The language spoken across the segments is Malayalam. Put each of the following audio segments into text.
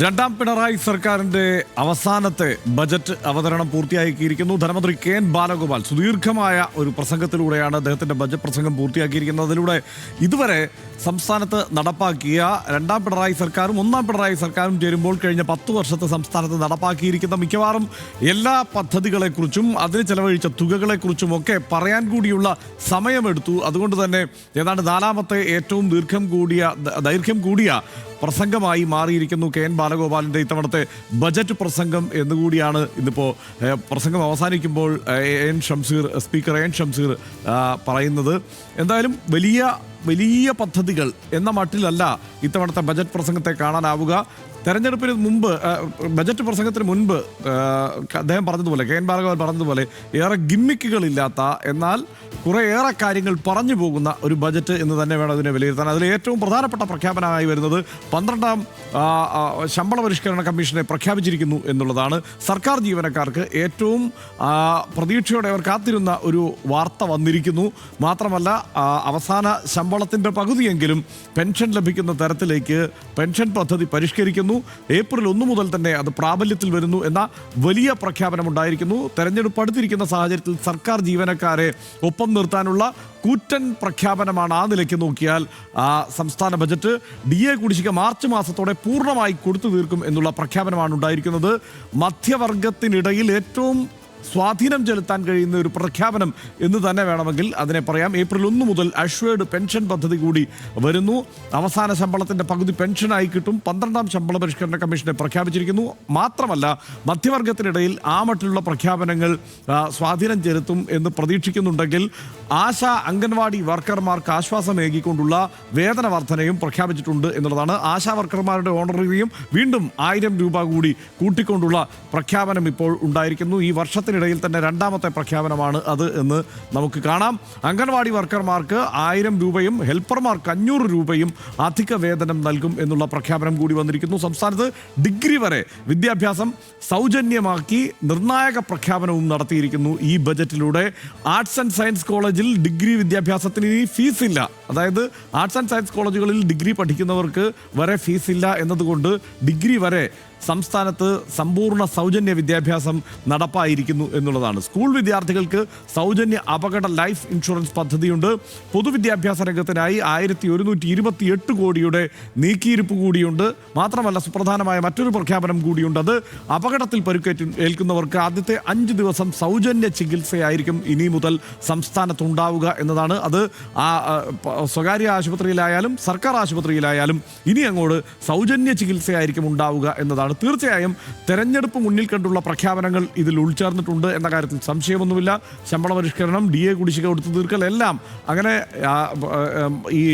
രണ്ടാം പിണറായി സർക്കാരിന്റെ അവസാനത്തെ ബജറ്റ് അവതരണം പൂർത്തിയാക്കിയിരിക്കുന്നു. ധനമന്ത്രി കെ.എൻ. ബാലഗോപാൽ സുദീർഘമായ ഒരു പ്രസംഗത്തിലൂടെയാണ് അദ്ദേഹത്തിന്റെ ബജറ്റ് പ്രസംഗം പൂർത്തിയാക്കിയിരിക്കുന്നത്. അതിലൂടെ ഇതുവരെ സംസ്ഥാനത്ത് നടപ്പാക്കിയ രണ്ടാം പിണറായി സർക്കാരും ഒന്നാം പിണറായി സർക്കാരും ചേരുമ്പോൾ കഴിഞ്ഞ 10 വർഷത്തെ സംസ്ഥാനത്ത് നടപ്പാക്കിയിരിക്കുന്ന മിക്കവാറും എല്ലാ പദ്ധതികളെക്കുറിച്ചും അതിന് ചെലവഴിച്ച തുകകളെക്കുറിച്ചും ഒക്കെ പറയാൻ കൂടിയുള്ള സമയമെടുത്തു. അതുകൊണ്ട് തന്നെ ഏതാണ്ട് നാലാമത്തെ ഏറ്റവും ദൈർഘ്യം കൂടിയ പ്രസംഗമായി മാറിയിരിക്കുന്നു കെ.എൻ. ബാലഗോപാലിൻ്റെ ഇത്തവണത്തെ ബജറ്റ് പ്രസംഗം എന്നുകൂടിയാണ് ഇന്നിപ്പോൾ പ്രസംഗം അവസാനിക്കുമ്പോൾ സ്പീക്കർ എൻ ഷംസീർ പറയുന്നത്. എന്തായാലും വലിയ പദ്ധതികൾ എന്ന മട്ടിലല്ല ഇത്തവണത്തെ ബജറ്റ് പ്രസംഗത്തെ കാണാനാവുക. തെരഞ്ഞെടുപ്പിന് മുമ്പ് ബജറ്റ് പ്രസംഗത്തിന് മുൻപ് അദ്ദേഹം പറഞ്ഞതുപോലെ കെ.എൻ. ബാലഗോപാൽ പറഞ്ഞതുപോലെ ഏറെ ഗിമ്മിക്കുകളില്ലാത്ത എന്നാൽ കുറേയേറെ കാര്യങ്ങൾ പറഞ്ഞു പോകുന്ന ഒരു ബജറ്റ് എന്ന് തന്നെ വേണം അതിനെ വിലയിരുത്താൻ. അതിൽ ഏറ്റവും പ്രധാനപ്പെട്ട പ്രഖ്യാപനമായി വരുന്നത് 12ാം ശമ്പള പരിഷ്കരണ കമ്മീഷനെ പ്രഖ്യാപിച്ചിരിക്കുന്നു എന്നുള്ളതാണ്. സർക്കാർ ജീവനക്കാർക്ക് ഏറ്റവും പ്രതീക്ഷയോടെ അവർ കാത്തിരുന്ന ഒരു വാർത്ത വന്നിരിക്കുന്നു. മാത്രമല്ല അവസാന ശമ്പളത്തിൻ്റെ പകുതിയെങ്കിലും പെൻഷൻ ലഭിക്കുന്ന തരത്തിലേക്ക് പെൻഷൻ പദ്ധതി പരിഷ്കരിക്കുന്നു. ഏപ്രിൽ 1 മുതൽ തന്നെ അത് പ്രാബല്യത്തിൽ വരുന്നു എന്ന വലിയ പ്രഖ്യാപനമുണ്ടായിരിക്കുന്നു. തെരഞ്ഞെടുപ്പ് അടുത്തിരിക്കുന്ന സാഹചര്യത്തിൽ സർക്കാർ ജീവനക്കാരെ ഒപ്പം നിർത്താനുള്ള കൂറ്റൻ പ്രഖ്യാപനമാണ്. ആ നിലയ്ക്ക് നോക്കിയാൽ സംസ്ഥാന ബജറ്റ് DA കുടിശ്ശിക മാർച്ച് മാസത്തോടെ പൂർണ്ണമായി കൊടുത്തു തീർക്കും എന്നുള്ള പ്രഖ്യാപനമാണ് ഉണ്ടായിരിക്കുന്നത്. മധ്യവർഗത്തിനിടയിൽ ഏറ്റവും സ്വാധീനം ചെലുത്താൻ കഴിയുന്ന ഒരു പ്രഖ്യാപനം എന്ന് തന്നെ വേണമെങ്കിൽ അതിനെ പറയാം. ഏപ്രിൽ 1 മുതൽ അഷ്വേർഡ് പെൻഷൻ പദ്ധതി കൂടി വരുന്നു. അവസാന ശമ്പളത്തിൻ്റെ പകുതി പെൻഷനായി കിട്ടും. 12ാം ശമ്പള പരിഷ്കരണ കമ്മീഷനെ പ്രഖ്യാപിച്ചിരിക്കുന്നു. മാത്രമല്ല മധ്യവർഗത്തിനിടയിൽ ആ മട്ടിലുള്ള പ്രഖ്യാപനങ്ങൾ സ്വാധീനം ചെലുത്തും എന്ന് പ്രതീക്ഷിക്കുന്നുണ്ടെങ്കിൽ അംഗൻവാടി വർക്കർമാർക്ക് ആശ്വാസമേകിക്കൊണ്ടുള്ള വേതന വർധനയും പ്രഖ്യാപിച്ചിട്ടുണ്ട് എന്നുള്ളതാണ്. ആശാ വർക്കർമാരുടെ ഓണറേറിയം വീണ്ടും 1000 രൂപ കൂടി കൂട്ടിക്കൊണ്ടുള്ള പ്രഖ്യാപനം ഇപ്പോൾ ഉണ്ടായിരിക്കുന്നു. ഈ വർഷത്തിനിടയിൽ തന്നെ രണ്ടാമത്തെ പ്രഖ്യാപനമാണ് അത് എന്ന് നമുക്ക് കാണാം. അംഗൻവാടി വർക്കർമാർക്ക് 1000 രൂപയും ഹെൽപ്പർമാർക്ക് 500 രൂപയും അധിക വേതനം നൽകും എന്നുള്ള പ്രഖ്യാപനം കൂടി വന്നിരിക്കുന്നു. സംസ്ഥാനത്ത് ഡിഗ്രി വരെ വിദ്യാഭ്യാസം സൗജന്യമാക്കി നിർണായക പ്രഖ്യാപനവും നടത്തിയിരിക്കുന്നു ഈ ബജറ്റിലൂടെ. ആർട്സ് ആൻഡ് സയൻസ് കോളേജിൽ ഡിഗ്രി വിദ്യാഭ്യാസത്തിന് ഇനി ഫീസില്ല. അതായത് ആർട്സ് ആൻഡ് സയൻസ് കോളേജുകളിൽ ഡിഗ്രി പഠിക്കുന്നവർക്ക് വരെ ഫീസില്ല എന്നതുകൊണ്ട് ഡിഗ്രി വരെ സംസ്ഥാനത്ത് സമ്പൂർണ്ണ സൗജന്യ വിദ്യാഭ്യാസം നടപ്പായിരിക്കുന്നു എന്നുള്ളതാണ്. സ്കൂൾ വിദ്യാർത്ഥികൾക്ക് സൗജന്യ അപകട ലൈഫ് ഇൻഷുറൻസ് പദ്ധതിയുണ്ട്. പൊതുവിദ്യാഭ്യാസ രംഗത്തിനായി 1128 കോടിയുടെ നീക്കിയിരിപ്പ് കൂടിയുണ്ട്. മാത്രമല്ല സുപ്രധാനമായ മറ്റൊരു പ്രഖ്യാപനം കൂടിയുണ്ട്. അത് അപകടത്തിൽ ഏൽക്കുന്നവർക്ക് ആദ്യത്തെ 5 ദിവസം സൗജന്യ ചികിത്സയായിരിക്കും ഇനി മുതൽ സംസ്ഥാനത്തുണ്ടാവുക എന്നതാണ്. അത് സ്വകാര്യ ആശുപത്രിയിലായാലും സർക്കാർ ആശുപത്രിയിലായാലും ഇനി അങ്ങോട്ട് സൗജന്യ ചികിത്സയായിരിക്കും ഉണ്ടാവുക എന്നതാണ്. തീർച്ചയായും തെരഞ്ഞെടുപ്പ് മുന്നിൽ കണ്ടുള്ള പ്രഖ്യാപനങ്ങൾ ഇതിൽ ഉൾച്ചേർന്നിട്ടുണ്ട് എന്ന കാര്യത്തിൽ സംശയമൊന്നുമില്ല. ശമ്പള പരിഷ്കരണം, DA കുടിശ്ശിക കൊടുത്തു തീർക്കൽ എല്ലാം അങ്ങനെ ഈ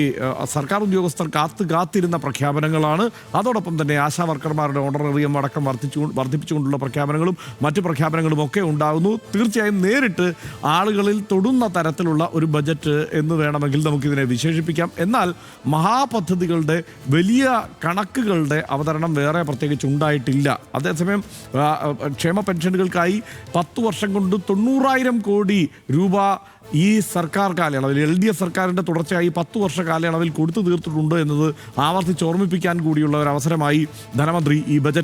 സർക്കാർ ഉദ്യോഗസ്ഥർ കാത്തിരുന്ന പ്രഖ്യാപനങ്ങളാണ്. അതോടൊപ്പം തന്നെ ആശാ വർക്കർമാരുടെ ഓണറേറിയം അടക്കം വർദ്ധിപ്പിച്ചുകൊണ്ടുള്ള പ്രഖ്യാപനങ്ങളും മറ്റു പ്രഖ്യാപനങ്ങളും ഒക്കെ ഉണ്ടാകുന്നു. തീർച്ചയായും നേരിട്ട് ആളുകളിൽ തൊടുന്ന തരത്തിലുള്ള ഒരു ബജറ്റ് എന്ന് വേണമെങ്കിൽ നമുക്കിതിനെ വിശേഷിപ്പിക്കാം. എന്നാൽ മഹാപദ്ധതികളുടെ വലിയ കണക്കുകളുടെ അവതരണം വേറെ പ്രത്യേകിച്ച് ഉണ്ടായിട്ടില്ല. അതേസമയം ക്ഷേമ പെൻഷനുകൾക്കായി 10 വർഷം കൊണ്ട് 90,000 കോടി രൂപ ഈ സർക്കാർ കാലയളവിൽ LDF സർക്കാരിൻ്റെ തുടർച്ചയായി 10 വർഷ കാലയളവിൽ കൊടുത്തു തീർത്തിട്ടുണ്ട് എന്നത് ആവർത്തിച്ച് ഓർമ്മിപ്പിക്കാൻ കൂടിയുള്ള ഒരു അവസരമായി ധനമന്ത്രി ഈ ബജറ്റ്